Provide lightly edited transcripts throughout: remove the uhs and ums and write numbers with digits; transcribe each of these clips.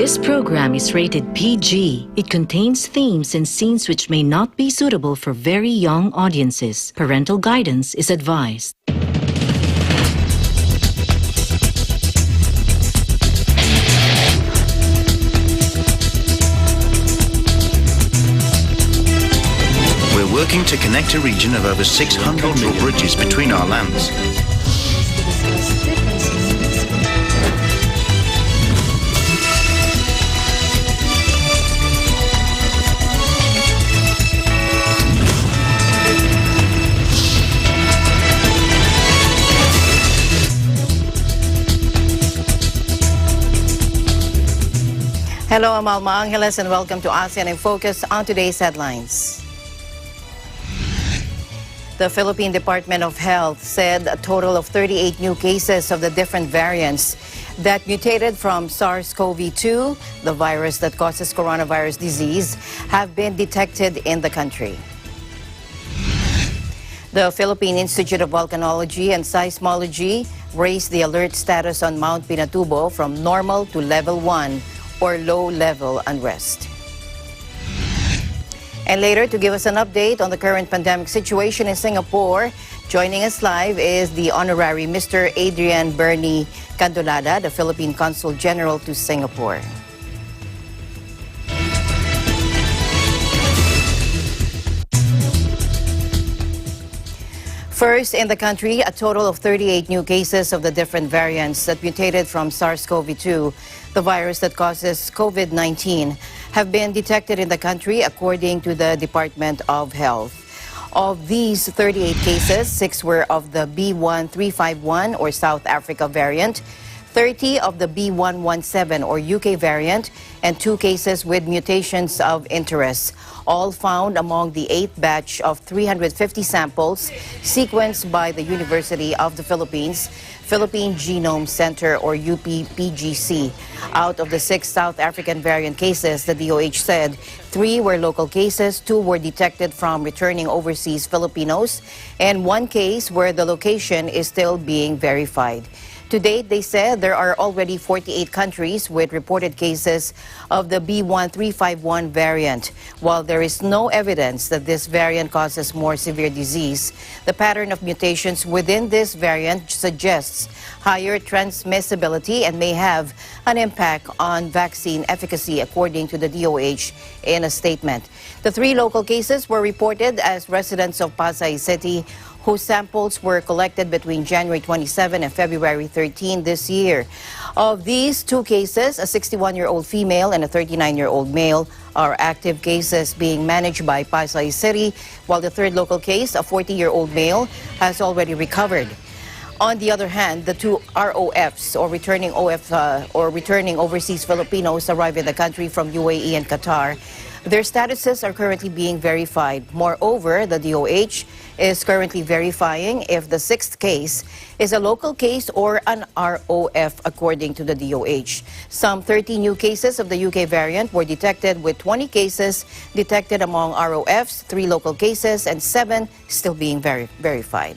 This program is rated PG. It contains themes and scenes which may not be suitable for very young audiences. Parental guidance is advised. We're working to connect a region of over 600 cultural bridges between our lands. Hello, I'm Alma Angeles and welcome to ASEAN in Focus on today's headlines. The Philippine Department of Health said a total of 38 new cases of the different variants that mutated from SARS-CoV-2, the virus that causes coronavirus disease, have been detected in the country. The Philippine Institute of Volcanology and Seismology raised the alert status on Mount Pinatubo from normal to level 1, or low-level unrest. And later, to give us an update on the current pandemic situation in Singapore, joining us live is the Honorary Mr. Adrian Candolada, the Philippine Consul General to Singapore. First, in the country, a total of 38 new cases of the different variants that mutated from SARS-CoV-2, the virus that causes COVID-19, have been detected in the country, according to the Department of Health. Of these 38 cases, 6 were of the B1351 or South Africa variant, 30 of the B117 or UK variant, and 2 cases with mutations of interest, all found among the 8th batch of 350 samples sequenced by the University of the Philippines, Philippine Genome Center or UPPGC. Out of the 6 South African variant cases, the DOH said 3 were local cases, 2 were detected from returning overseas Filipinos, and 1 case where the location is still being verified. To date, they said there are already 48 countries with reported cases of the B1351 variant. While there is no evidence that this variant causes more severe disease, the pattern of mutations within this variant suggests higher transmissibility and may have an impact on vaccine efficacy, according to the DOH in a statement. The 3 local cases were reported as residents of Pasay City, whose samples were collected between January 27 and February 13 this year. Of these 2 cases, a 61-year-old female and a 39-year-old male are active cases being managed by Pasay City, while the 3rd local case, a 40-year-old male, has already recovered. On the other hand, the 2 ROFs, or returning overseas Filipinos, arrived in the country from UAE and Qatar. Their statuses are currently being verified. Moreover, the DOH is currently verifying if the 6th case is a local case or an ROF, according to the DOH. Some 30 new cases of the UK variant were detected, with 20 cases detected among ROFs, 3 local cases, and 7 still being verified.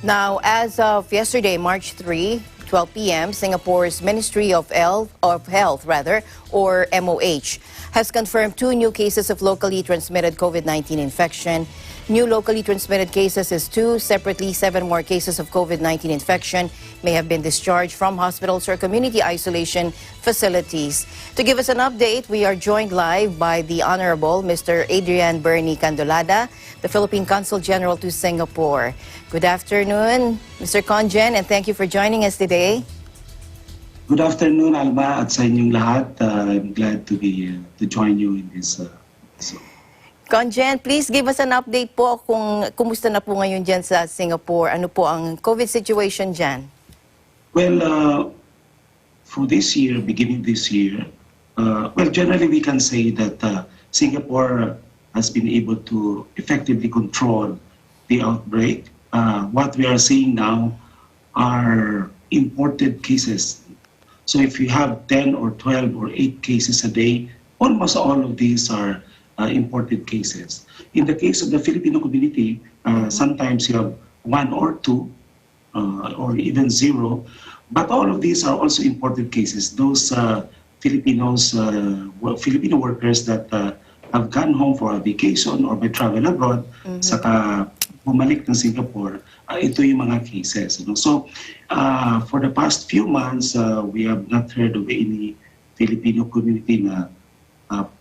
Now, as of yesterday, March 3, 12 p.m., Singapore's Ministry of Health, or MOH, has confirmed 2 new cases of locally transmitted COVID-19 infection. New locally transmitted cases is 2. Separately, 7 more cases of COVID-19 infection may have been discharged from hospitals or community isolation facilities. To give us an update, we are joined live by the Honorable Mr. Adrian Candolada, the Philippine Consul General to Singapore. Good afternoon, Mr. Congen, and thank you for joining us today. Good afternoon, Alma, at sa inyong lahat. I'm glad to join you in this episode. Congen, please give us an update po kung kumusta na po ngayon dyan sa Singapore. Ano po ang COVID situation dyan? Well, for this year, beginning this year, generally we can say that Singapore has been able to effectively control the outbreak. What we are seeing now are imported cases. So if you have 10 or 12 or 8 cases a day, almost all of these are imported cases. In the case of the Filipino community, sometimes you have one or two, or even zero. But all of these are also imported cases. Those Filipino workers that have gone home for a vacation or may travel abroad, saka bumalik ng Singapore, ito yung mga cases. So, for the past few months, we have not heard of any Filipino community na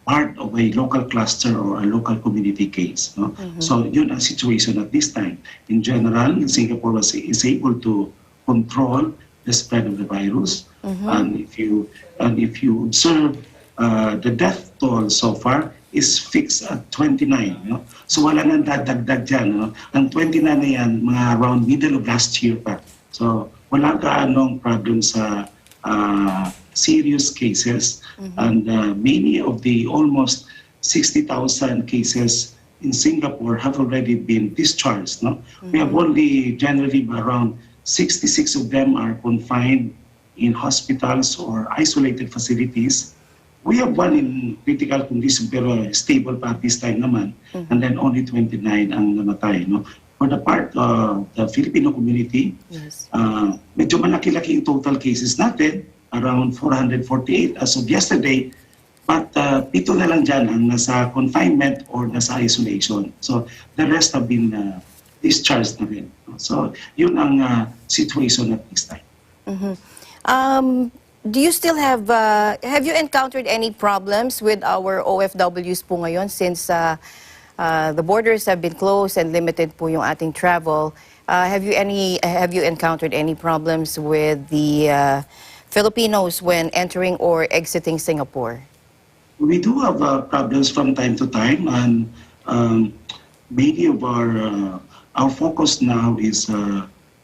part of a local cluster or a local community case. So, yun ang situation at this time. In general, Singapore is able to control the spread of the virus. And if you observe, the death toll so far is fixed at 29. So wala nang dadagdag dyan. Ang 29 na yan, mga around middle of last year pa. So wala gaanong problem sa serious cases. And many of the almost 60,000 cases in Singapore have already been discharged. We have only generally around 66 of them are confined in hospitals or isolated facilities. We have one in critical condition pero stable pa at this time naman. And then only 29 ang namatay. For the part of the Filipino community, medyo malaki-laki yung total cases natin, around 448 as of yesterday. But pito na lang dyan ang nasa confinement or nasa isolation. So the rest have been discharged na rin. So yun ang situation at this time. Do you still have you encountered any problems with our OFWs po ngayon since the borders have been closed and limited po yung ating travel? Have you encountered any problems with the Filipinos when entering or exiting Singapore? We do have problems from time to time, and many of our focus now is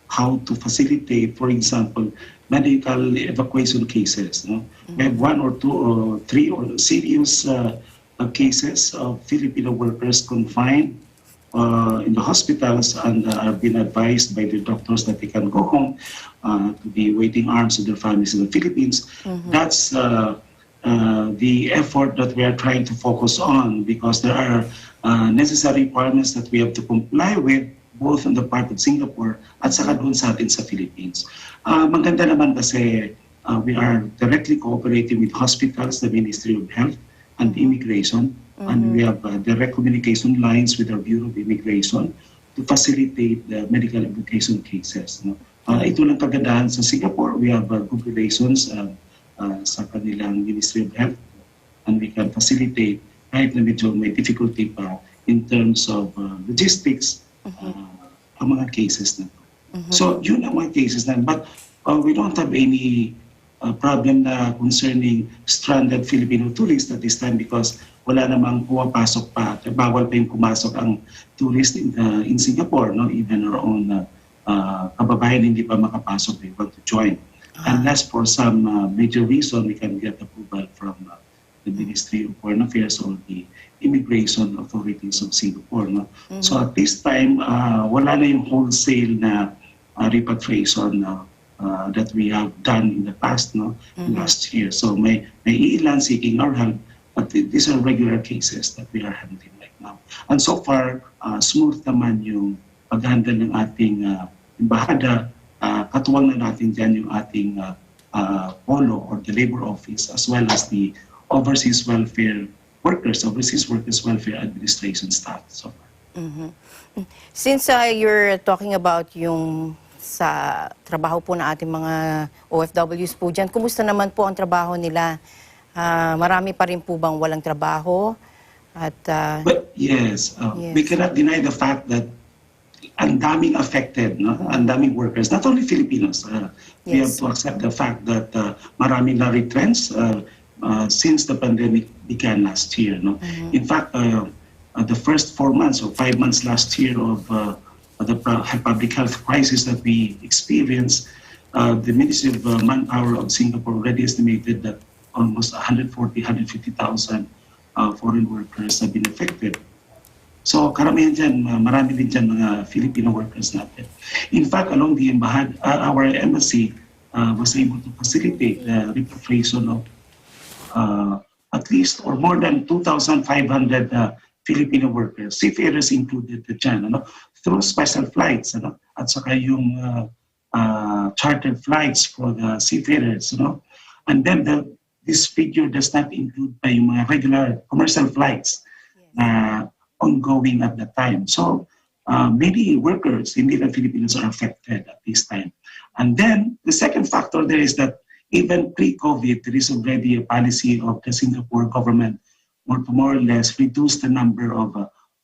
how to facilitate, for example, medical evacuation cases. We have one or two or three or serious cases of Filipino workers confined in the hospitals and are being advised by the doctors that they can go home to be waiting arms of their families in the Philippines. That's the effort that we are trying to focus on, because there are necessary requirements that we have to comply with both on the part of Singapore at saka doon sa atin sa Philippines. Maganda naman kasi we are directly cooperating with hospitals, the Ministry of Health and Immigration, and we have direct communication lines with our Bureau of Immigration to facilitate the medical evacuation cases. Ito lang kagandahan sa Singapore. We have good relations sa kanilang Ministry of Health, and we can facilitate kahit na medyo may difficulty pa in terms of logistics ang mga cases na to. So yun ang mga cases na. But we don't have any problem na concerning stranded Filipino tourists at this time, because wala namang pumapasok pa. Bawal pa yung pumasok ang tourist in Singapore. Even our own kababayan hindi pa makapasok. They want to join. Unless for some major reason we can get approval from the Ministry of Foreign Affairs or the immigration authorities of Singapore. So at this time, wala na yung wholesale na repatriation that we have done in the past, last year. So may ilan seeking our help, but these are regular cases that we are handling right now. And so far, smooth naman yung pag-handle ng ating embahada. Katuwang na natin dyan yung ating POLO or the Labor Office, as well as the Overseas Workers Welfare Administration staff. So far. Since you're talking about yung sa trabaho po na ating mga OFWs po dyan, kumusta naman po ang trabaho nila? Marami pa rin po bang walang trabaho? At, But yes, we cannot deny the fact that ang daming affected, ang daming workers, not only Filipinos. We have to accept the fact that marami na retrenched since the pandemic began last year. In fact, the first 4 months or 5 months last year of the public health crisis that we experienced, the Ministry of Manpower of Singapore already estimated that almost 150,000 foreign workers have been affected. So karamihan dyan, marami din dyan mga Filipino workers natin. In fact, along the our embassy was able to facilitate the repatriation of at least or more than 2,500 Filipino workers, seafarers included dyan, through special flights. at saka yung chartered flights for the seafarers, And then this figure does not include pa yung mga regular commercial flights na ongoing at the time. So many workers, hindi lang Filipinos, are affected at this time. And then the second factor there is that even pre-COVID, there is already a policy of the Singapore government to more or less reduce the number of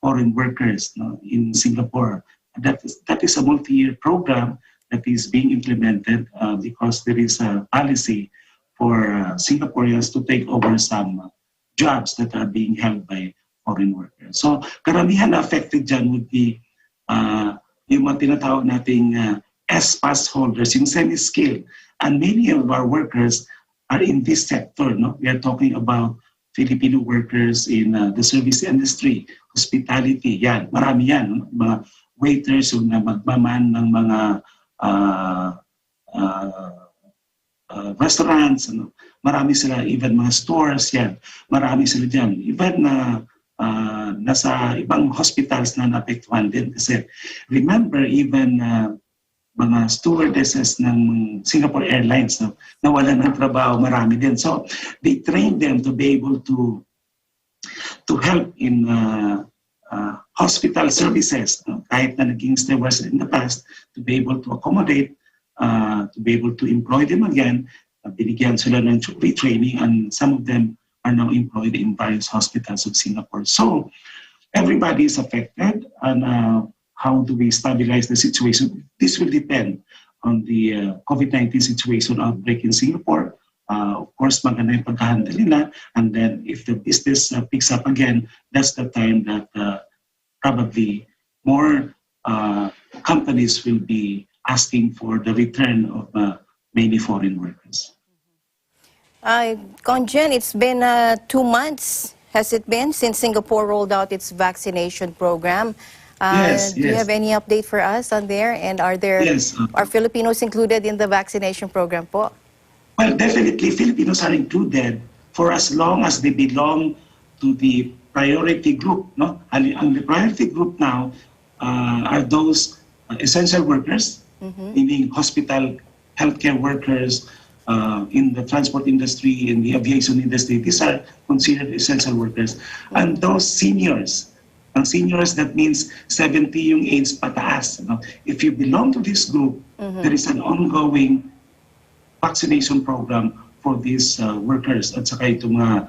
foreign workers in Singapore. That is a multi-year program that is being implemented because there is a policy for Singaporeans to take over some jobs that are being held by foreign workers. So karamihan na affected dyan would be yung mga tinatawag nating S-pass holders, yung semi-skilled. And many of our workers are in this sector. We are talking about Filipino workers in the service industry, hospitality, yan. Marami yan. Mga waiters yung magmaman ng mga restaurants, marami sila, even mga stores, yan. Marami sila dyan. Even nasa ibang hospitals na naapektuhan din. Kasi remember, even mga stewardesses ng Singapore Airlines nawalan ng trabaho, marami din. So they train them to be able to help in hospital services, kahit na naging stewards in the past, to be able to accommodate, to be able to employ them again. Binigyan sila ng retraining, and some of them are now employed in various hospitals of Singapore. So everybody is affected, and how do we stabilize the situation? This will depend on the COVID-19 situation outbreak in Singapore. Of course, maganda yung pag-handle nila. And then if the business picks up again, that's the time that probably more companies will be asking for the return of many foreign workers. Conjen, it's been 2 months, has it been, since Singapore rolled out its vaccination program? Yes. Do you have any update for us on there? And are Filipinos included in the vaccination program po? Well, definitely Filipinos are included for as long as they belong to the priority group. And the priority group now are those essential workers, meaning hospital, healthcare workers, in the transport industry, in the aviation industry. These are considered essential workers. And those seniors, ang seniors, that means 70 yung age pataas. If you belong to this group, there is an ongoing vaccination program for these workers at saka itong mga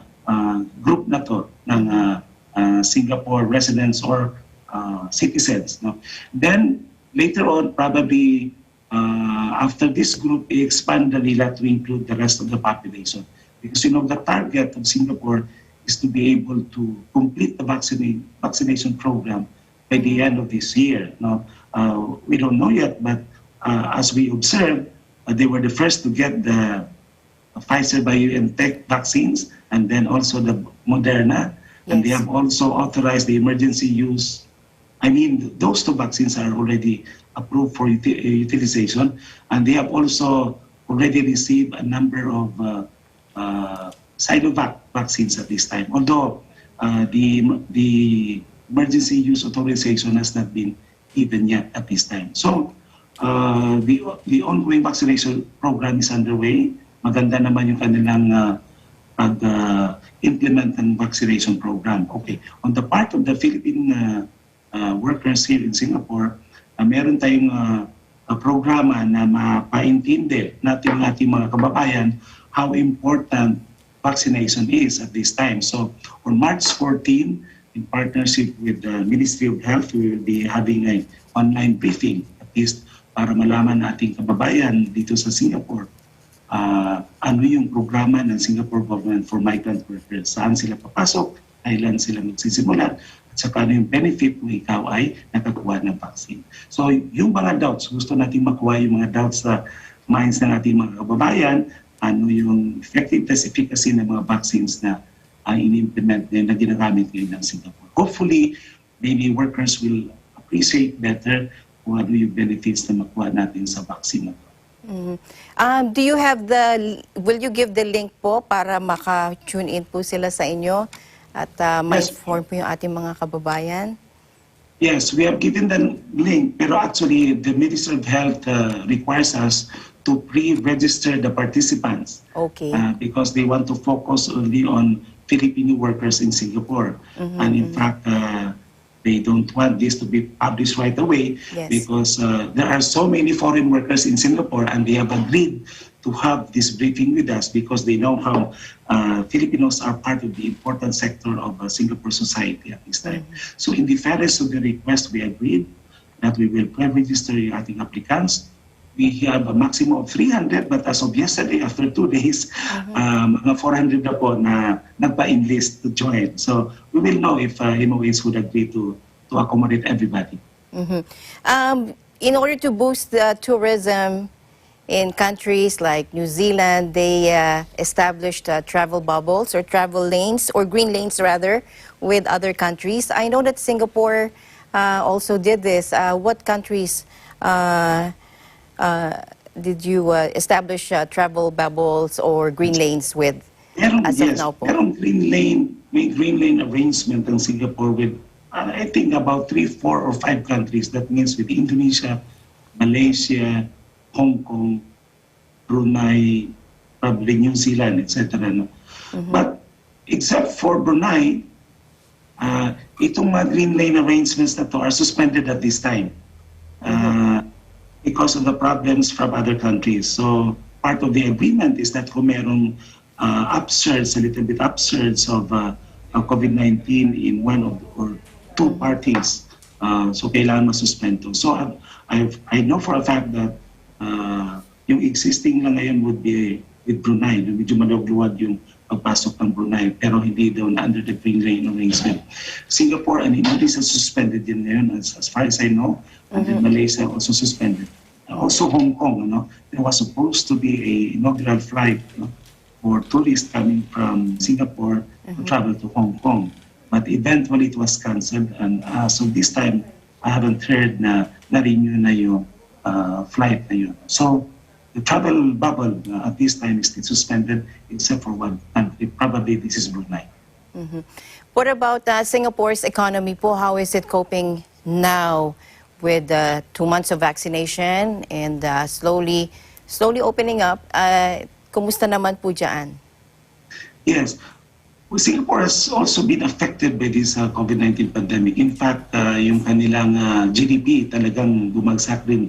group na to ng Singapore residents or citizens. Then later on, probably after this group, i-expand na nila to include the rest of the population. Because the target of Singapore is to be able to complete the vaccination program by the end of this year. We don't know yet, but as we observe, they were the first to get the Pfizer BioNTech vaccines, and then also the Moderna, and they have also authorized the emergency use. I mean, those two vaccines are already approved for utilization, and they have also already received a number of Sinovac vaccines at this time, although the emergency use authorization has not been given yet at this time. So the ongoing vaccination program is underway. Maganda naman yung kanilang pag-implement ng vaccination program. Okay, on the part of the Philippine workers here in Singapore, meron tayong programa na mapaintindi natin ng ating mga kababayan how important vaccination is at this time. So on March 14, in partnership with the Ministry of Health, we will be having an online briefing, at least para malaman nating kababayan dito sa Singapore ano yung programa ng Singapore government for migrant workers, saan sila papasok, kailan sila magsisimula, at saka ano yung benefit kung ikaw ay nakakuha ng vaccine. So yung mga doubts, gusto natin makuha yung mga doubts sa minds ng ating mga kababayan, ano yung effectiveness, efficacy ng mga vaccines na in-implement na ginagamit ngayon ng Singapore. Hopefully, maybe workers will appreciate better kung ano yung benefits na makuha natin sa vaccine na to. Do you have will you give the link po para maka-tune in po sila sa inyo at ma-inform po yung ating mga kababayan? Yes, we have given the link, pero actually the Ministry of Health requires us to pre-register the participants Okay. because they want to focus only on Filipino workers in Singapore. And in fact, they don't want this to be published right away Yes. because there are so many foreign workers in Singapore and they have agreed to have this briefing with us because they know how Filipinos are part of the important sector of Singapore society at this time. So in the fairness of the request, we agreed that we will pre-register yung ating applicants. We have a maximum of 300, but as of yesterday, after 2 days, mga 400 na po na nagpa-enlist to join. So we will know if MOAs would agree to accommodate everybody. In order to boost the tourism in countries like New Zealand, they established travel bubbles or travel lanes, or green lanes rather, with other countries. I know that Singapore also did this. What countries did you establish travel bubbles or green lanes with as of now po? Merong green lane arrangement in Singapore with, I think, about 3, 4, or 5 countries. That means with Indonesia, Malaysia, Hong Kong, Brunei, probably New Zealand, etc. No? But except for Brunei, itong mga green lane arrangements na to are suspended at this time because of the problems from other countries. So part of the agreement is that kung merong upsurge, a little bit upsurge of COVID-19 in one of or 2 parties, so kailangan masuspend to. So I know for a fact that yung existing lang ngayon would be with Brunei. Medyo maluwag-luwag yung pagpasok ng Brunei, pero hindi daw na under the green lane arrangement. Singapore and Indonesia suspended din ngayon, as far as I know, and then Malaysia also suspended. Also Hong Kong, there was supposed to be a inaugural flight for tourists coming from Singapore to travel to Hong Kong. But eventually it was cancelled, and so this time I haven't heard na na-renew na yung flight na yun. So the travel bubble at this time is still suspended except for one country. Probably this is Brunei. What about Singapore's economy po? How is it coping now with 2 months of vaccination and slowly opening up? Kumusta naman po dyan? Yes. Well, Singapore has also been affected by this COVID-19 pandemic. In fact, yung kanilang GDP talagang bumagsak din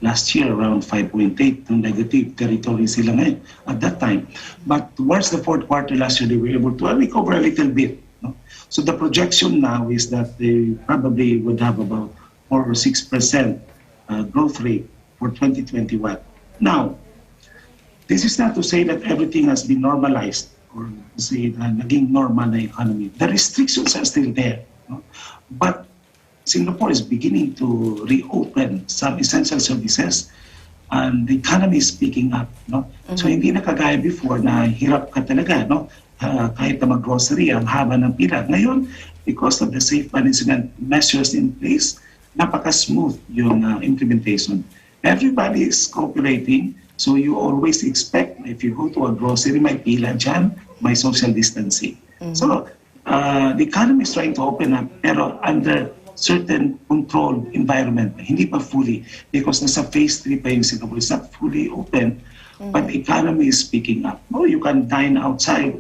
last year, around 5.8, ng negative territory sila ngayon at that time. But towards the 4th quarter last year, they were able to recover a little bit. No? So the projection now is that they probably would have about 4 or 6% growth rate for 2021. Now, this is not to say that everything has been normalized or to say na naging normal na economy. The restrictions are still there. No? But Singapore is beginning to reopen some essential services and the economy is picking up. No? So hindi na kagaya before na hirap ka talaga. No? Kahit na mag-grocery, ang haba ng pila. Ngayon, because of the safe management measures in place, napaka-smooth yung implementation. Everybody is cooperating, so you always expect if you go to a grocery, may pila dyan, may social distancing. So the economy is trying to open up, pero under certain controlled environment, hindi pa fully, because nasa phase 3 pa yung Singapore, it's not fully open, but the economy is picking up. No, you can dine outside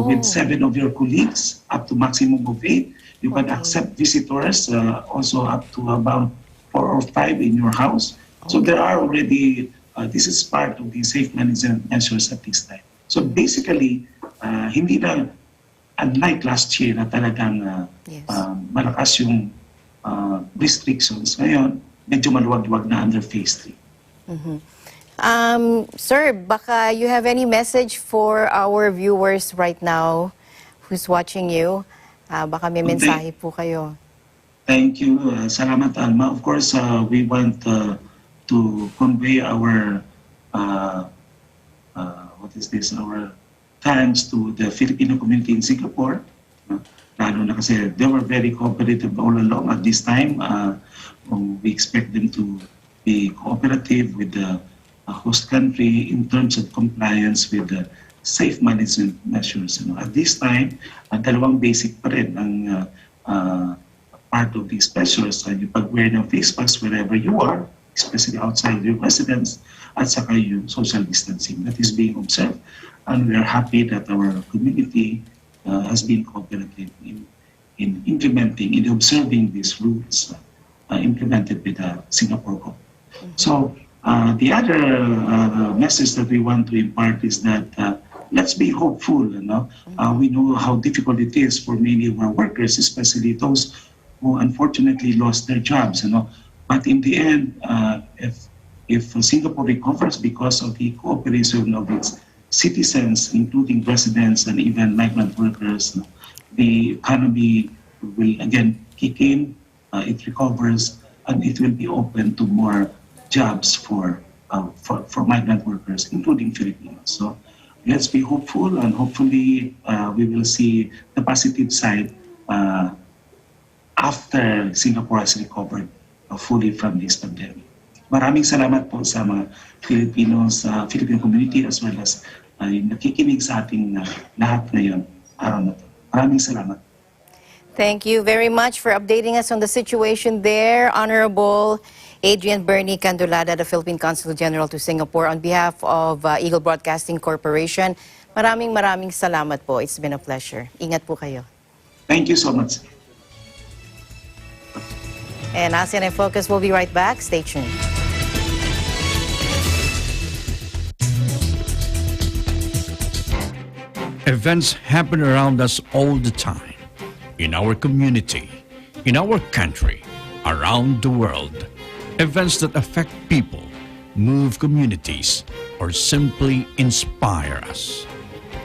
with 7 of your colleagues, up to maximum of 8. You can accept visitors also up to about 4 or 5 in your house. So there are already, this is part of the safe management measures at this time. So basically, hindi na, unlike last year na talagang malakas yung restrictions, ngayon medyo maluwag-luwag na under phase 3. Sir, baka you have any message for our viewers right now who's watching you? Baka may mensahe po kayo. Thank you. Salamat, Alma. Of course, we want to convey our our thanks to the Filipino community in Singapore. Lalo na kasi they were very cooperative all along at this time. We expect them to be cooperative with the host country in terms of compliance with the safe management measures. At this time, dalawang basic pa rin ang part of these measures ay yung pag-wear ng face mask wherever you are, especially outside your residence, at saka yung social distancing that is being observed. And we are happy that our community has been cooperative in implementing, in observing these rules implemented by the Singapore government. So the other message that we want to impart is that let's be hopeful. We know how difficult it is for many of our workers, especially those who unfortunately lost their jobs. But in the end, if Singapore recovers because of the cooperation of its citizens, including residents and even migrant workers, the economy will again kick in. It recovers, and it will be open to more jobs for migrant workers, including Filipinos. So let's be hopeful, and hopefully we will see the positive side after Singapore has recovered fully from this pandemic. Maraming salamat po sa mga Filipinos, Filipino community, as well as nakikinig sa ating lahat ngayon araw na to. Maraming salamat. Thank you very much for updating us on the situation there, Honorable Adrian Bernie Candolada, the Philippine Consul General to Singapore. On behalf of Eagle Broadcasting Corporation, maraming salamat po. It's been a pleasure. Ingat po kayo. Thank you so much. And ASEAN in Focus will be right back. Stay tuned. Events happen around us all the time. In our community, in our country, around the world. Events that affect people, move communities, or simply inspire us.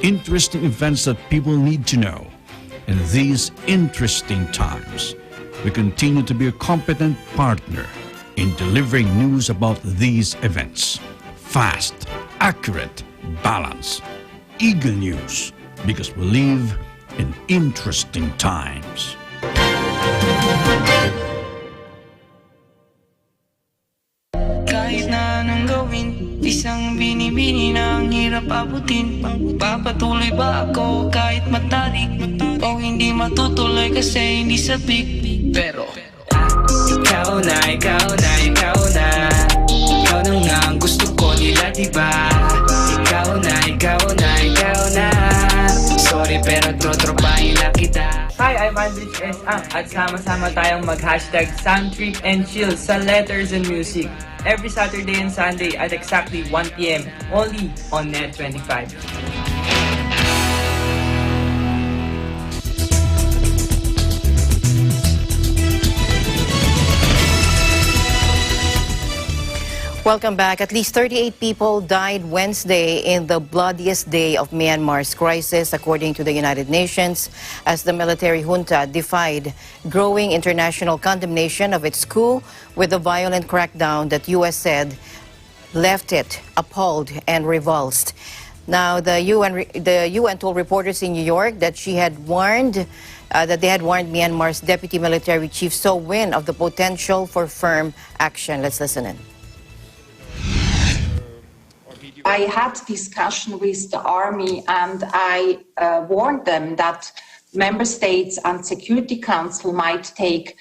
Interesting events that people need to know. In these interesting times, we continue to be a competent partner in delivering news about these events. Fast, accurate, balanced. Eagle News, because we live in interesting times. Kahit na anong gawin, isang binibini na ang hirap abutin. Papatuloy ba ako kahit matarik? O hindi matutuloy kasi hindi sabik? Pero ikaw na, ikaw na, ikaw na. Ikaw na nga ang gusto ko nila, diba? Ikaw na, ikaw na, ikaw na. Sorry pero trotropahin na kita. Hi, I'm Adrian at sama-sama tayong mag-hashtag Soundtrip and Chill sa Letters and Music every Saturday and Sunday at exactly 1 p.m. only on Net 25. Welcome back. At least 38 people died Wednesday in the bloodiest day of Myanmar's crisis, according to the United Nations, as the military junta defied growing international condemnation of its coup with the violent crackdown that U.S. said left it appalled and revulsed. Now, the UN told reporters in New York that they had warned Myanmar's deputy military chief So Win of the potential for firm action. Let's listen in. I had discussion with the army and I warned them that member states and Security Council might take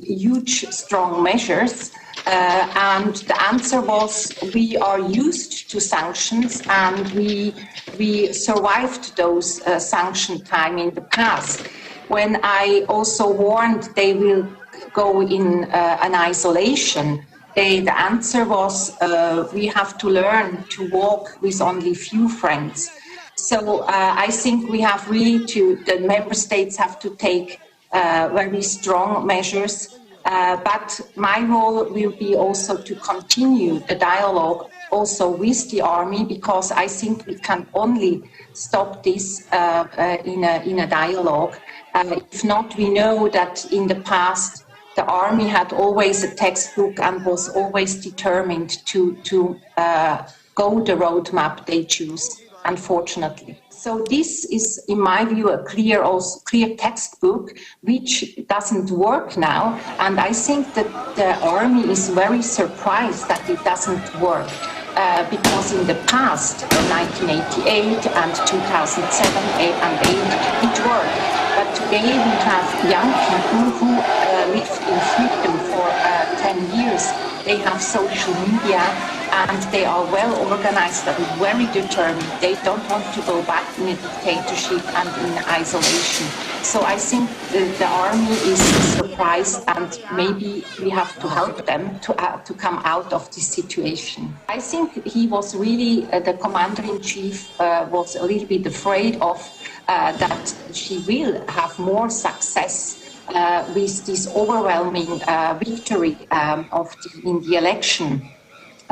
huge, strong measures. And the answer was, we are used to sanctions and we survived those sanction time in the past. When I also warned they will go in an isolation, the answer was, we have to learn to walk with only few friends. So I think we have really the member states have to take very strong measures. But my role will be also to continue the dialogue also with the army, because I think we can only stop this in a dialogue. If not, we know that in the past, the army had always a textbook and was always determined to go the roadmap they choose, unfortunately. So this is, in my view, a clear textbook which doesn't work now, and I think that the army is very surprised that it doesn't work. Because in the past, in 1988 and 2007 and 8, it worked. But today we have young people who lived in freedom for 10 years. They have social media and they are well organized and very determined. They don't want to go back in a dictatorship and in isolation. So I think the army is surprised, and maybe we have to help them to come out of this situation. I think he was really, the commander-in-chief was a little bit afraid of that she will have more success with this overwhelming victory in the election.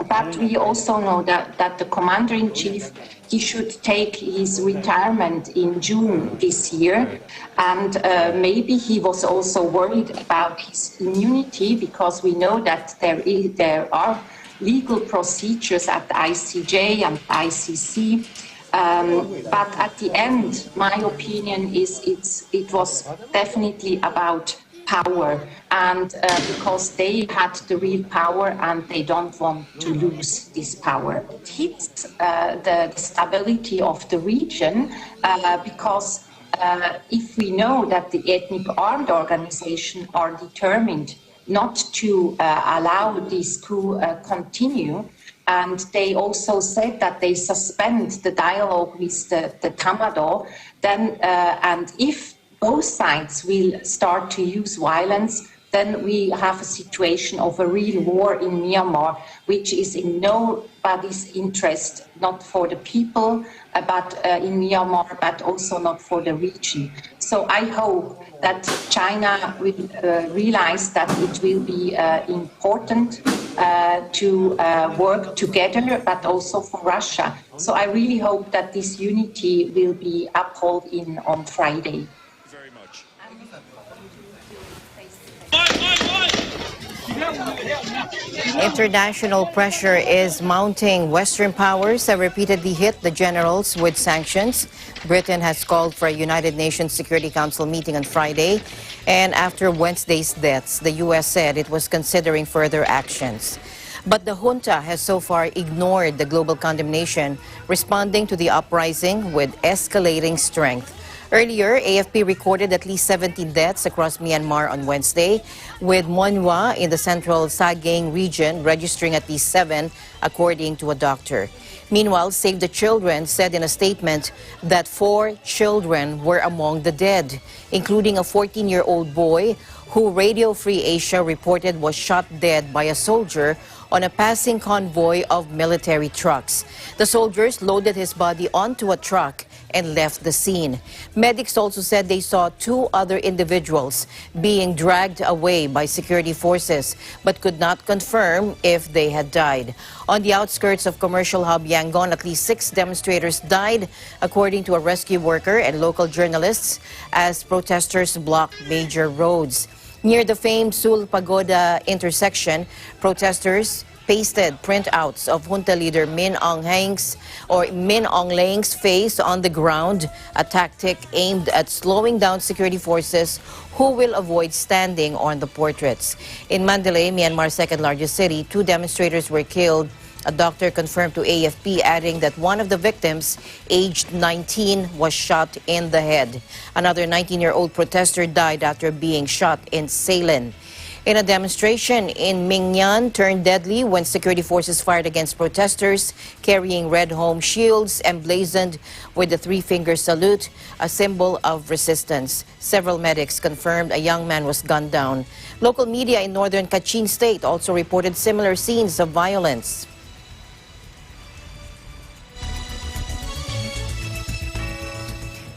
But we also know that the commander-in-chief, he should take his retirement in June this year. And maybe he was also worried about his immunity, because we know that there are legal procedures at the ICJ and ICC. But at the end, my opinion is it was definitely about power, and because they had the real power and they don't want to lose this power. It hits the stability of the region because if we know that the ethnic armed organizations are determined not to allow this to continue, and they also said that they suspend the dialogue with the Tamado, then and if both sides will start to use violence, then we have a situation of a real war in Myanmar, which is in nobody's interest, not for the people but in Myanmar, but also not for the region. So I hope that China will realize that it will be important to work together, but also for Russia. So I really hope that this unity will be upheld on Friday. International pressure is mounting. Western powers have repeatedly hit the generals with sanctions. Britain has called for a United Nations Security Council meeting on Friday. And after Wednesday's deaths, the U.S. said it was considering further actions. But the junta has so far ignored the global condemnation, responding to the uprising with escalating strength. Earlier, AFP recorded at least 17 deaths across Myanmar on Wednesday, with Monhua in the central Sagaing region registering at least 7, according to a doctor. Meanwhile, Save the Children said in a statement that 4 children were among the dead, including a 14-year-old boy who Radio Free Asia reported was shot dead by a soldier on a passing convoy of military trucks. The soldiers loaded his body onto a truck and left the scene. Medics also said they saw 2 other individuals being dragged away by security forces, but could not confirm if they had died. On the outskirts of commercial hub Yangon, at least 6 demonstrators died, according to a rescue worker and local journalists, as protesters blocked major roads. Near the famed Sul Pagoda intersection, protesters pasted printouts of junta leader Min Aung Hlaing's face on the ground, a tactic aimed at slowing down security forces who will avoid standing on the portraits. In Mandalay, Myanmar's second-largest city, 2 demonstrators were killed. A doctor confirmed to AFP, adding that one of the victims, aged 19, was shot in the head. Another 19-year-old protester died after being shot in Salin. In a demonstration in Mingyan turned deadly when security forces fired against protesters carrying red home shields emblazoned with the 3-finger salute, a symbol of resistance. Several medics confirmed a young man was gunned down. Local media in northern Kachin state also reported similar scenes of violence.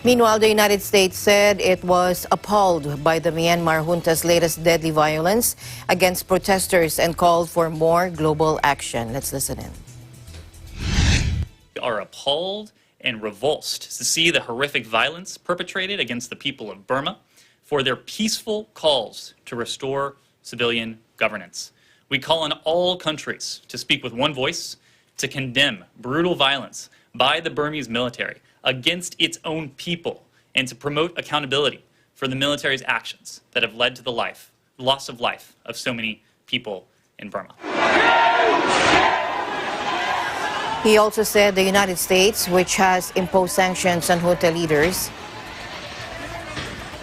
Meanwhile, the United States said it was appalled by the Myanmar junta's latest deadly violence against protesters and called for more global action. Let's listen in. We are appalled and revulsed to see the horrific violence perpetrated against the people of Burma for their peaceful calls to restore civilian governance. We call on all countries to speak with one voice to condemn brutal violence by the Burmese military against its own people and to promote accountability for the military's actions that have led to the loss of life of so many people in Burma. He also said the United States, which has imposed sanctions on junta leaders,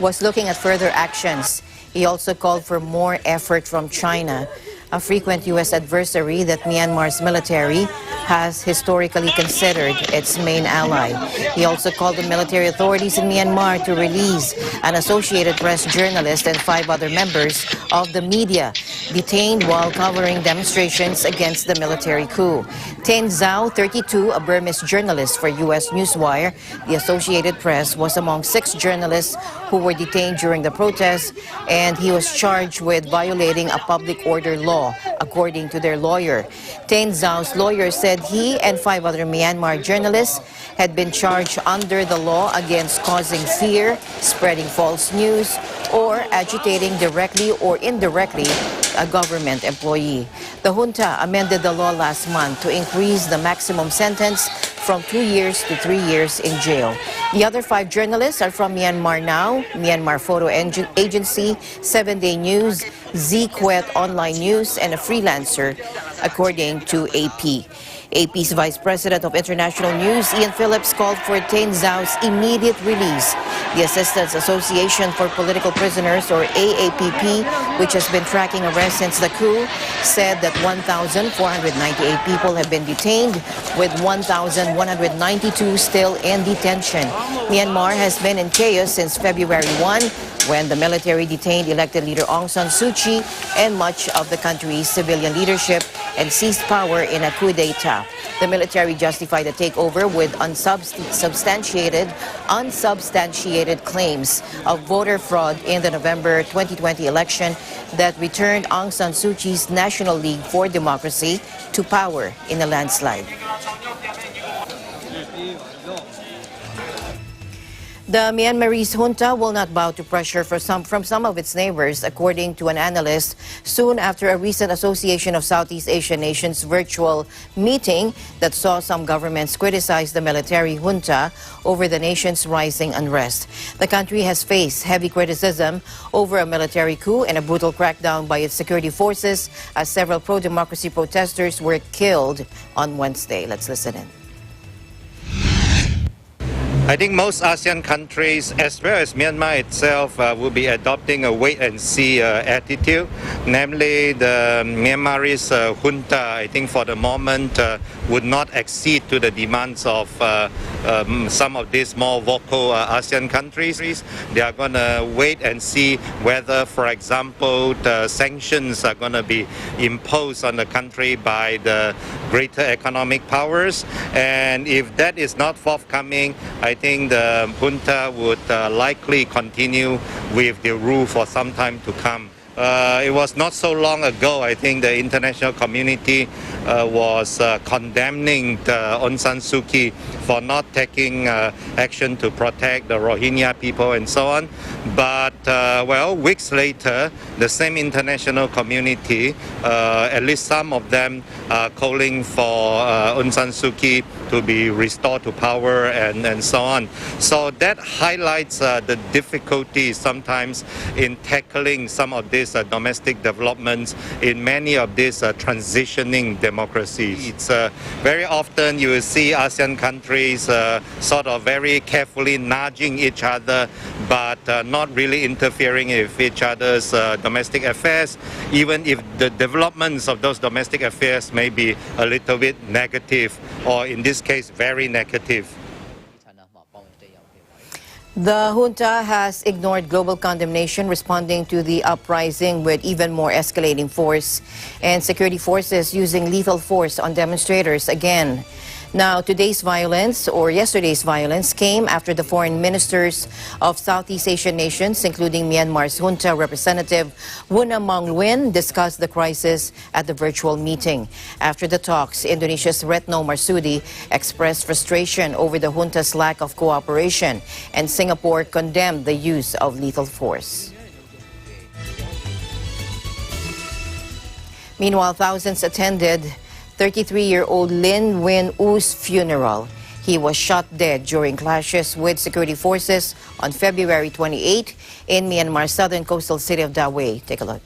was looking at further actions. He also called for more effort from China, a frequent U.S. adversary that Myanmar's military has historically considered its main ally. He also called the military authorities in Myanmar to release an Associated Press journalist and 5 other members of the media detained while covering demonstrations against the military coup. Ten Zhao, 32, a Burmese journalist for U.S. Newswire, the Associated Press, was among 6 journalists who were detained during the protests, and he was charged with violating a public order law, according to their lawyer. Ten Zhao's lawyer said he and 5 other Myanmar journalists had been charged under the law against causing fear, spreading false news, or agitating directly or indirectly a government employee. The junta amended the law last month to increase the maximum sentence from 2 years to 3 years in jail. The other 5 journalists are from Myanmar Now, Myanmar Photo Agency, 7-Day News, ZQuet Online News, and a freelancer, according to AP. AP's Vice President of International News, Ian Phillips, called for Ten Zhao's immediate release. The Assistance Association for Political Prisoners, or AAPP, which has been tracking arrests since the coup, said that 1,498 people have been detained, with 1,192 still in detention. Myanmar has been in chaos since February 1, when the military detained elected leader Aung San Suu Kyi and much of the country's civilian leadership and seized power in a coup d'etat. The military justified the takeover with unsubstantiated claims of voter fraud in the November 2020 election that returned Aung San Suu Kyi's National League for Democracy to power in a landslide. The Myanmarese junta will not bow to pressure from some of its neighbors, according to an analyst, soon after a recent Association of Southeast Asian Nations virtual meeting that saw some governments criticize the military junta over the nation's rising unrest. The country has faced heavy criticism over a military coup and a brutal crackdown by its security forces as several pro-democracy protesters were killed on Wednesday. Let's listen in. I think most ASEAN countries, as well as Myanmar itself, will be adopting a wait-and-see attitude. Namely, the Myanmarese junta, I think for the moment, would not accede to the demands of some of these more vocal ASEAN countries. They are going to wait and see whether, for example, the sanctions are going to be imposed on the country by the greater economic powers. And if that is not forthcoming, I think the junta would likely continue with the rule for some time to come. It was not so long ago, I think the international community was condemning Aung San Suu Kyi for not taking action to protect the Rohingya people and so on. But, well, weeks later, the same international community, at least some of them, are calling for Aung San Suu Kyi to be restored to power and so on. So that highlights the difficulties sometimes in tackling some of these domestic developments in many of these transitioning democracies. It's very often you will see ASEAN countries sort of very carefully nudging each other, but not really interfering with each other's domestic affairs, even if the developments of those domestic affairs may be a little bit negative, or in this case, very negative. The junta has ignored global condemnation, responding to the uprising with even more escalating force and security forces using lethal force on demonstrators again. Now, today's violence, or yesterday's violence, came after the foreign ministers of Southeast Asian nations, including Myanmar's junta representative Wuna Maungwin, discussed the crisis at the virtual meeting. After the talks, Indonesia's Retno Marsudi expressed frustration over the junta's lack of cooperation, and Singapore condemned the use of lethal force. Meanwhile, thousands attended 33-year-old Lin Win Oo's funeral. He was shot dead during clashes with security forces on February 28 in Myanmar's southern coastal city of Dawei. Take a look.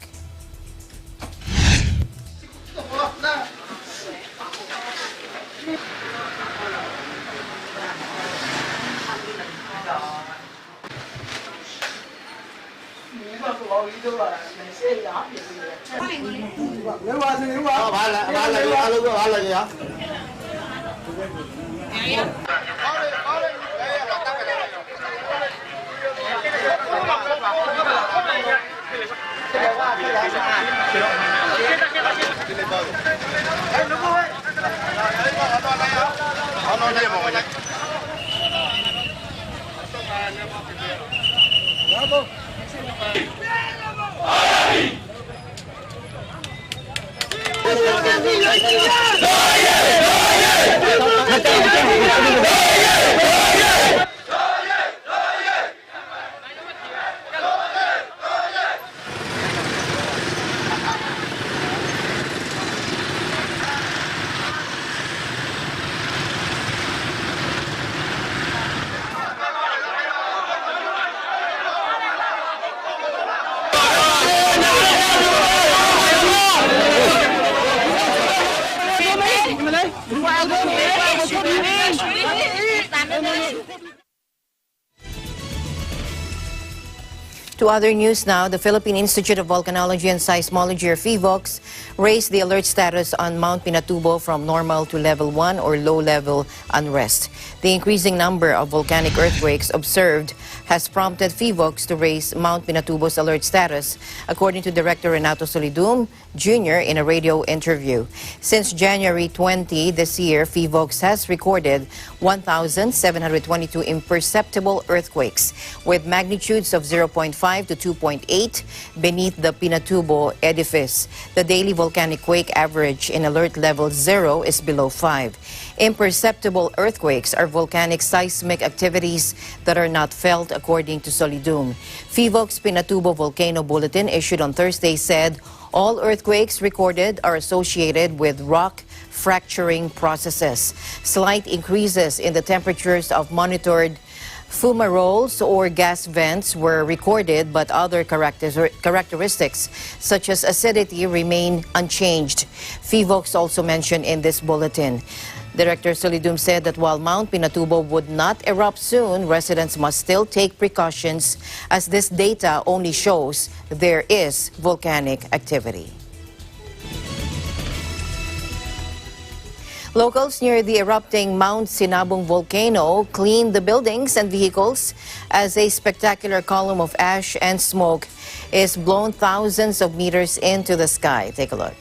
To other news now, the Philippine Institute of Volcanology and Seismology, or PHIVOLCS, raised the alert status on Mount Pinatubo from normal to level 1 or low-level unrest. The increasing number of volcanic earthquakes observed has prompted PHIVOLCS to raise Mount Pinatubo's alert status, according to Director Renato Solidum Jr. in a radio interview. Since January 20 this year, PHIVOLCS has recorded 1,722 imperceptible earthquakes with magnitudes of 0.5 to 2.8 beneath the Pinatubo edifice. The daily volcanic quake average in alert level 0 is below 5. Imperceptible earthquakes are volcanic seismic activities that are not felt, according to Solidum. PHIVOLCS Pinatubo Volcano Bulletin issued on Thursday said all earthquakes recorded are associated with rock fracturing processes. Slight increases in the temperatures of monitored fumaroles or gas vents were recorded, but other characteristics such as acidity remain unchanged. PHIVOLCS also mentioned in this bulletin. Director Solidum said that while Mount Pinatubo would not erupt soon, residents must still take precautions as this data only shows there is volcanic activity. Locals near the erupting Mount Sinabung volcano cleaned the buildings and vehicles as a spectacular column of ash and smoke is blown thousands of meters into the sky. Take a look.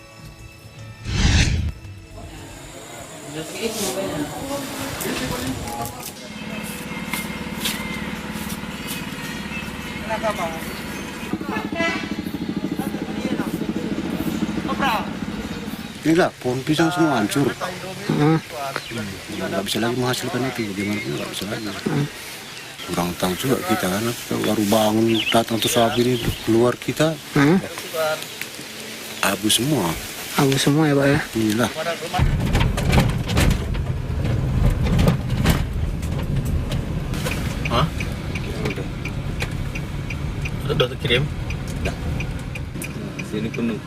Inilah, pohon pisang semua hancur. Nggak bisa lagi menghasilkan itu, gimana pun nggak bisa lagi. Kurang tahu juga kita, karena baru bangun datang terus api ini keluar kita. Abu semua. Abu semua ya Pak ya? Inilah. Hah? Udah terkirim? Udah. Sini penuh.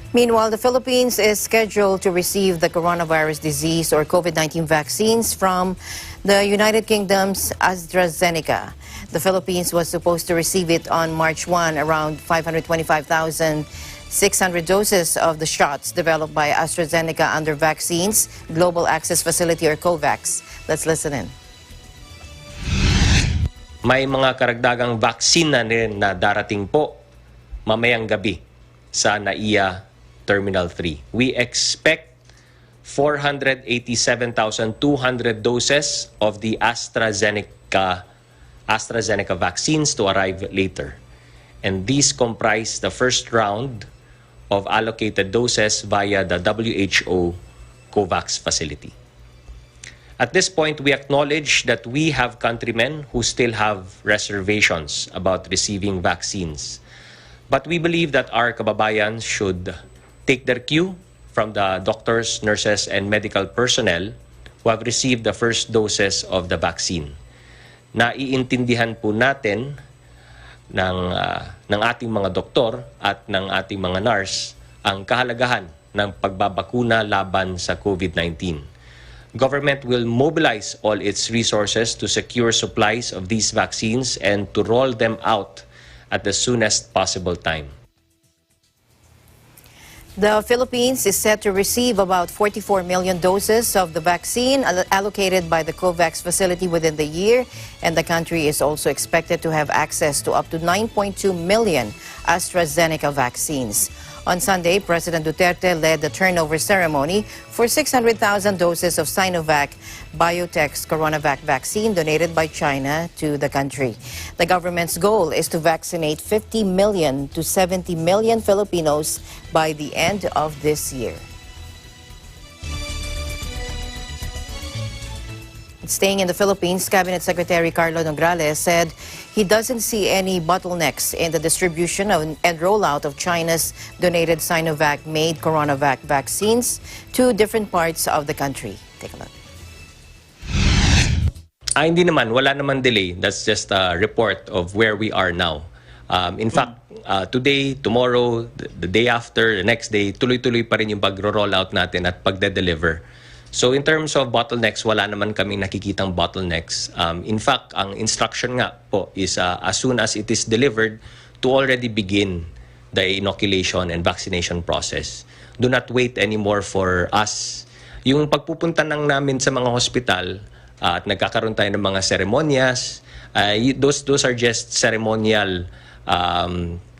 Meanwhile, the Philippines is scheduled to receive the coronavirus disease or COVID-19 vaccines from the United Kingdom's AstraZeneca. The Philippines was supposed to receive it on March 1, around 525,600 doses of the shots developed by AstraZeneca under Vaccines Global Access Facility or COVAX. Let's listen in. May mga karagdagang vaccine na rin na darating po mamayang gabi sa NAIA Terminal 3. We expect 487,200 doses of the AstraZeneca vaccines to arrive later. And these comprise the first round of allocated doses via the WHO COVAX facility. At this point, we acknowledge that we have countrymen who still have reservations about receiving vaccines. But we believe that our kababayan should take their cue from the doctors, nurses, and medical personnel who have received the first doses of the vaccine. Naiintindihan po natin ng ating mga doktor at ng ating mga nurse ang kahalagahan ng pagbabakuna laban sa COVID-19. Government will mobilize all its resources to secure supplies of these vaccines and to roll them out at the soonest possible time. The Philippines is set to receive about 44 million doses of the vaccine allocated by the COVAX facility within the year, and the country is also expected to have access to up to 9.2 million AstraZeneca vaccines. On Sunday, President Duterte led the turnover ceremony for 600,000 doses of Sinovac Biotech's CoronaVac vaccine donated by China to the country. The government's goal is to vaccinate 50 million to 70 million Filipinos by the end of this year. Staying in the Philippines, Cabinet Secretary Carlo Nograles said he doesn't see any bottlenecks in the distribution and rollout of China's donated Sinovac-made CoronaVac vaccines to different parts of the country. Take a look. Hindi naman, wala naman delay. That's just a report of where we are now. In fact, today, tomorrow, the day after, the next day, tuloy-tuloy pa rin yung pagro-rollout natin at pagde-deliver. So in terms of bottlenecks, wala naman kaming nakikitang bottlenecks. In fact, ang instruction nga po is as soon as it is delivered to already begin the inoculation and vaccination process. Do not wait anymore for us. Yung pagpupunta nang namin sa mga hospital at nagkakaroon tayo ng mga seremonyas, those are just ceremonial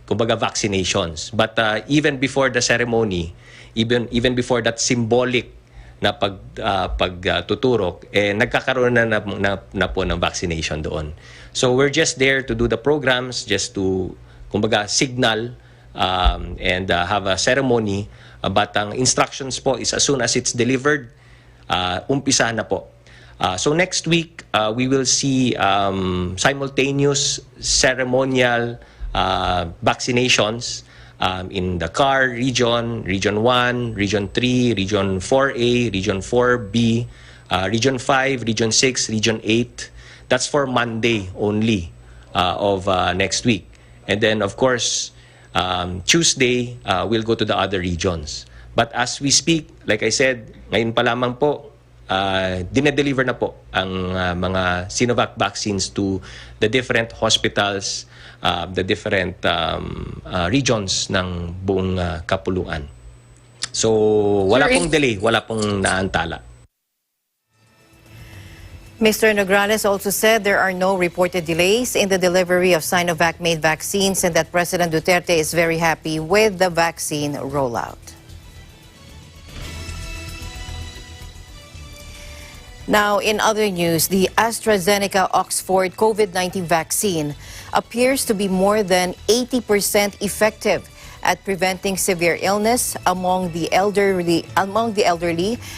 kumbaga vaccinations. But even before the ceremony, even before that symbolic na pagtuturok, nagkakaroon na po ng vaccination doon. So we're just there to do the programs, just to, kumbaga, signal and have a ceremony. But ang instructions po is as soon as it's delivered, umpisa na po. So next week, we will see simultaneous ceremonial vaccinations in the CAR region, Region 1, Region 3, Region 4A, Region 4B, Region 5, Region 6, Region 8. That's for Monday only of next week. And then, of course, Tuesday, we'll go to the other regions. But as we speak, like I said, ngayon pa lamang po, dinedeliver na po ang mga Sinovac vaccines to the different hospitals, the different regions ng buong kapuluan. So, wala pong delay, wala pong naantala. Mr. Nograles also said there are no reported delays in the delivery of Sinovac-made vaccines and that President Duterte is very happy with the vaccine rollout. Now, in other news, the AstraZeneca Oxford COVID-19 vaccine appears to be more than 80% effective at preventing severe illness among the elderly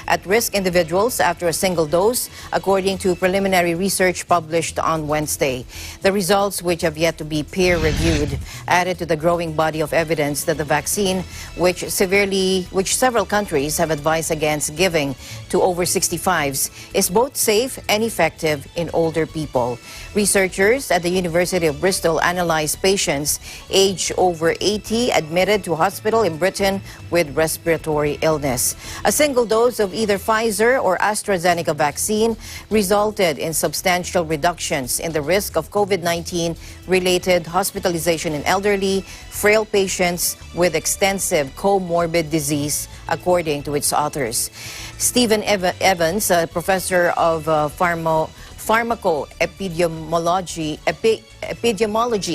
at-risk individuals after a single dose, according to preliminary research published on Wednesday. The results, which have yet to be peer-reviewed, added to the growing body of evidence that the vaccine, which several countries have advised against giving to over 65s, is both safe and effective in older people. Researchers at the University of Bristol analyzed patients aged over 80 admitted to hospital in Britain with respiratory illness. A single dose of either Pfizer or AstraZeneca vaccine resulted in substantial reductions in the risk of COVID-19 related hospitalization in elderly, frail patients with extensive comorbid disease, according to its authors. Stephen Evans, a professor of epidemiology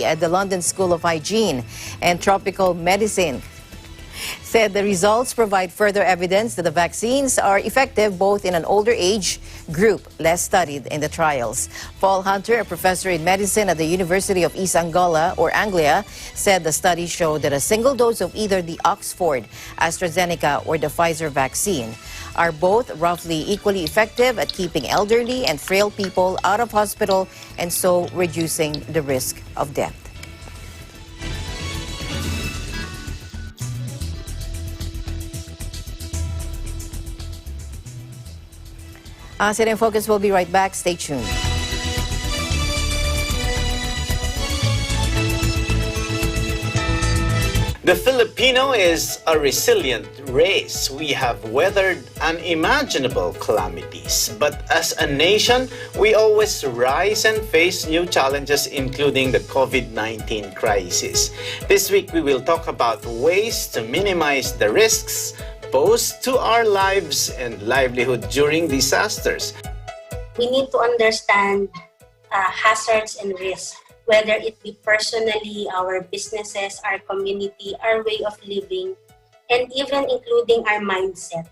at the London School of Hygiene and Tropical Medicine, said the results provide further evidence that the vaccines are effective both in an older age group less studied in the trials. Paul Hunter, a professor in medicine at the University of East Anglia, said the study showed that a single dose of either the Oxford, AstraZeneca, or the Pfizer vaccine are both roughly equally effective at keeping elderly and frail people out of hospital and so reducing the risk of death. ASEAN in Focus will be right back. Stay tuned. The Filipino is a resilient race. We have weathered unimaginable calamities. But as a nation, we always rise and face new challenges, including the COVID-19 crisis. This week, we will talk about ways to minimize the risks posed to our lives and livelihood during disasters. We need to understand hazards and risks, whether it be personally, our businesses, our community, our way of living, and even including our mindset.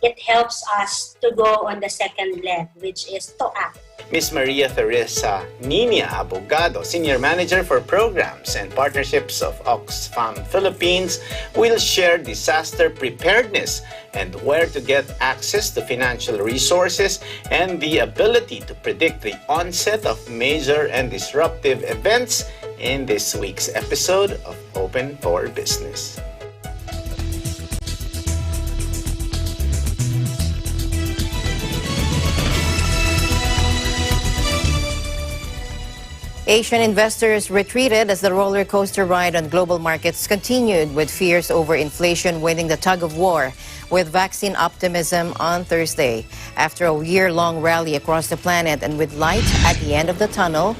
It helps us to go on the second leg, which is to act. Ms. Maria Teresa Nina Abogado, Senior Manager for Programs and Partnerships of Oxfam Philippines, will share disaster preparedness and where to get access to financial resources and the ability to predict the onset of major and disruptive events in this week's episode of Open for Business. Asian investors retreated as the roller coaster ride on global markets continued, with fears over inflation winning the tug of war with vaccine optimism on Thursday. After a year-long rally across the planet and with light at the end of the tunnel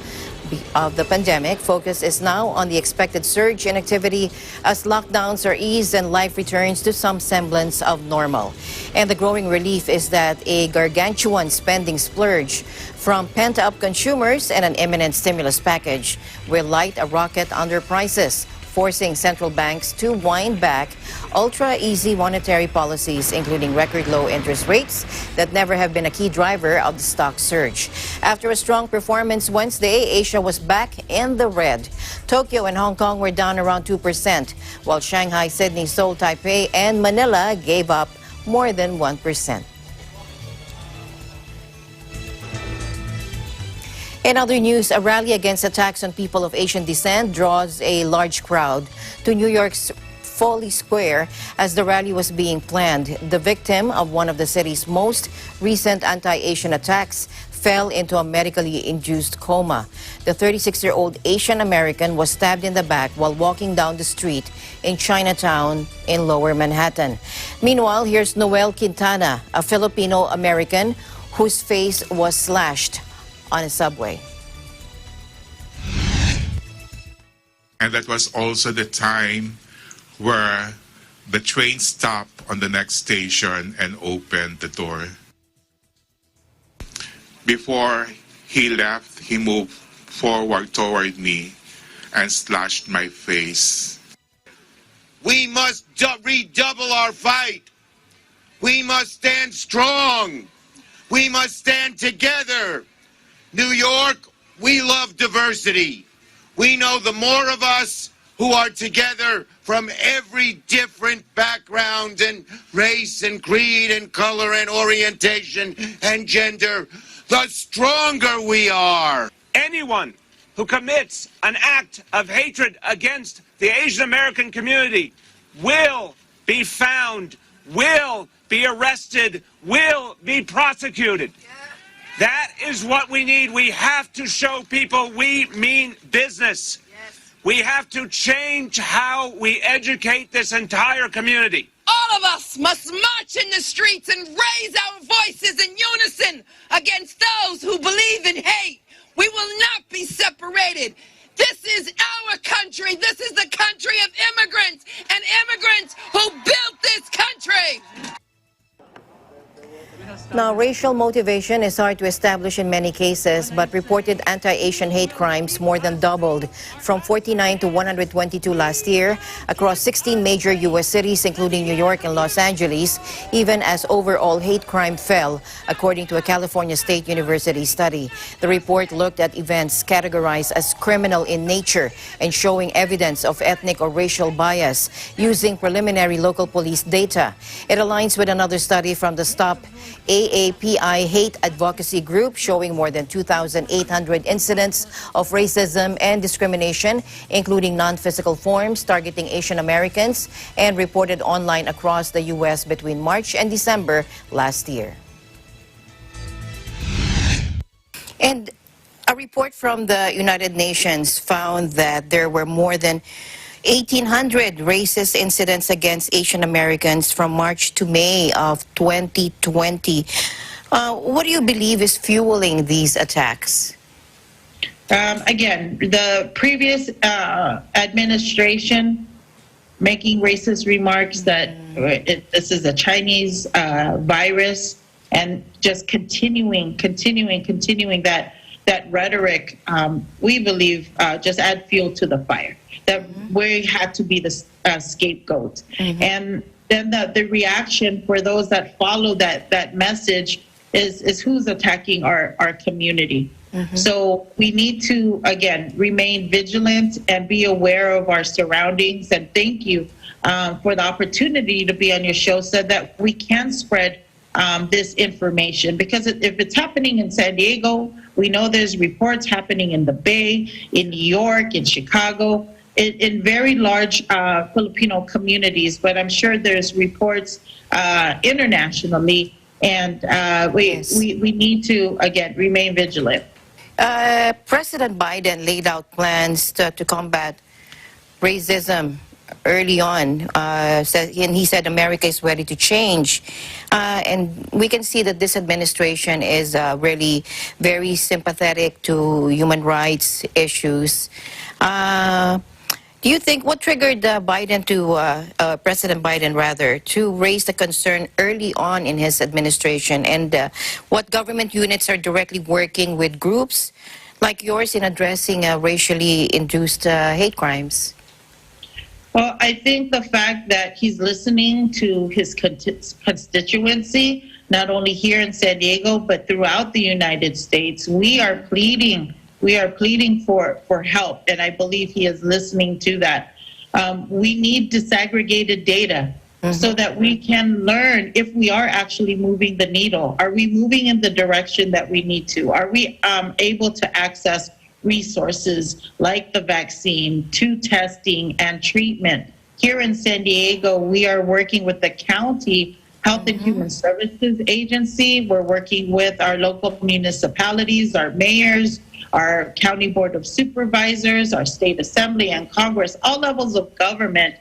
of the pandemic, focus is now on the expected surge in activity as lockdowns are eased and life returns to some semblance of normal. And the growing relief is that a gargantuan spending splurge from pent-up consumers and an imminent stimulus package will light a rocket under prices, forcing central banks to wind back ultra-easy monetary policies, including record-low interest rates that never have been a key driver of the stock surge. After a strong performance Wednesday, Asia was back in the red. Tokyo and Hong Kong were down around 2%, while Shanghai, Sydney, Seoul, Taipei, and Manila gave up more than 1%. In other news, a rally against attacks on people of Asian descent draws a large crowd to New York's Foley Square as the rally was being planned. The victim of one of the city's most recent anti-Asian attacks fell into a medically induced coma. The 36-year-old Asian American was stabbed in the back while walking down the street in Chinatown in Lower Manhattan. Meanwhile, here's Noel Quintana, a Filipino American whose face was slashed on a subway. And that was also the time where the train stopped on the next station and opened the door. Before he left, he moved forward toward me and slashed my face. We must redouble our fight. We must stand strong. We must stand together. New York, we love diversity. We know the more of us who are together from every different background and race and creed and color and orientation and gender, the stronger we are. Anyone who commits an act of hatred against the Asian American community will be found, will be arrested, will be prosecuted. That is what we need. We have to show people we mean business. Yes. We have to change how we educate this entire community. All of us must march in the streets and raise our voices in unison against those who believe in hate. We will not be separated. This is our country. This is the country of immigrants and immigrants who built this country. Now, racial motivation is hard to establish in many cases, but reported anti-Asian hate crimes more than doubled from 49 to 122 last year across 16 major U.S. cities, including New York and Los Angeles, even as overall hate crime fell, according to a California State University study. The report looked at events categorized as criminal in nature and showing evidence of ethnic or racial bias using preliminary local police data. It aligns with another study from the Stop AAPI hate advocacy group showing more than 2,800 incidents of racism and discrimination, including non-physical forms targeting Asian Americans, and reported online across the U.S. between March and December last year. A report from the United Nations found that there were more than 1,800 racist incidents against Asian Americans from March to May of 2020. What do you believe is fueling these attacks? Again, the previous administration making racist remarks that this is a Chinese virus, and just continuing that rhetoric, we believe just add fuel to the fire. That we had to be the scapegoat. And then the reaction for those that follow that message is who's attacking our community. So we need to, again, remain vigilant and be aware of our surroundings. And thank you for the opportunity to be on your show so that we can spread this information. Because if it's happening in San Diego, we know there's reports happening in the Bay, in New York, in Chicago, in very large Filipino communities. But I'm sure there's reports internationally. And we need to, again, remain vigilant. President Biden laid out plans to combat racism early on, and he said America is ready to change. And we can see that this administration is really very sympathetic to human rights issues. Do you think what triggered President Biden rather to raise the concern early on in his administration, and what government units are directly working with groups like yours in addressing racially induced hate crimes? Well, I think the fact that he's listening to his constituency, not only here in San Diego, but throughout the United States, we are pleading for help, and I believe he is listening to that. We need disaggregated data so that we can learn if we are actually moving the needle. Are we moving in the direction that we need to? Are we able to access resources like the vaccine to testing and treatment? Here in San Diego, we are working with the county Health and Human Services Agency. We're working with our local municipalities, our mayors, our county board of supervisors, our state assembly and Congress, all levels of government.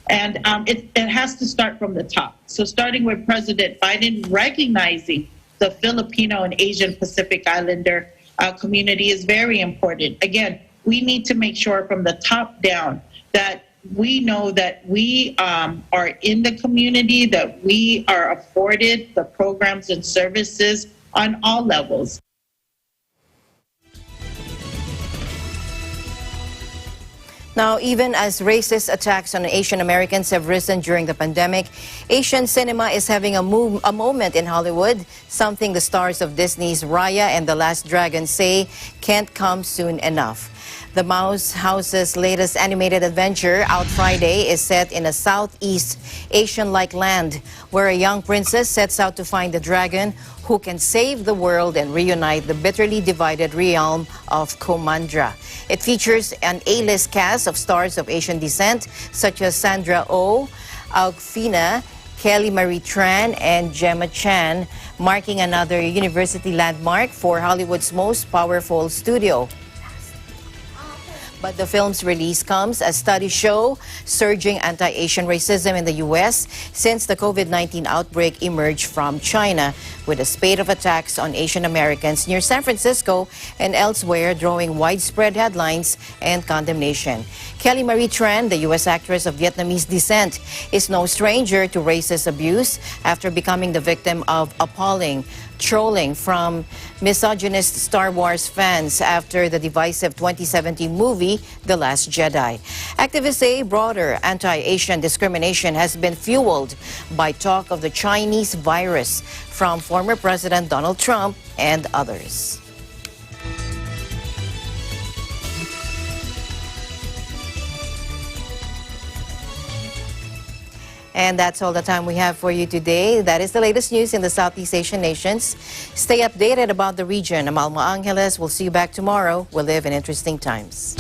And it has to start from the top. So starting with President Biden, recognizing the Filipino and Asian Pacific Islander community is very important. Again, we need to make sure from the top down that we know that we are in the community, that we are afforded the programs and services on all levels. Now, even as racist attacks on Asian Americans have risen during the pandemic, Asian cinema is having a moment in Hollywood, something the stars of Disney's Raya and the Last Dragon say can't come soon enough. The Mouse House's latest animated adventure, out Friday, is set in a Southeast Asian-like land where a young princess sets out to find a dragon who can save the world and reunite the bitterly divided realm of Komandra. It features an A-list cast of stars of Asian descent such as Sandra Oh, Awkwafina, Kelly Marie Tran, and Gemma Chan, marking another university landmark for Hollywood's most powerful studio. But the film's release comes as studies show surging anti-Asian racism in the U.S. since the COVID-19 outbreak emerged from China, with a spate of attacks on Asian Americans near San Francisco and elsewhere drawing widespread headlines and condemnation. Kelly Marie Tran, the U.S. actress of Vietnamese descent, is no stranger to racist abuse after becoming the victim of appalling trolling from misogynist Star Wars fans after the divisive 2017 movie, The Last Jedi. Activists say broader anti-Asian discrimination has been fueled by talk of the Chinese virus from former President Donald Trump and others. And that's all the time we have for you today. That is the latest news in the Southeast Asian nations. Stay updated about the region. I'm Alma Angeles. We'll see you back tomorrow. We live in interesting times.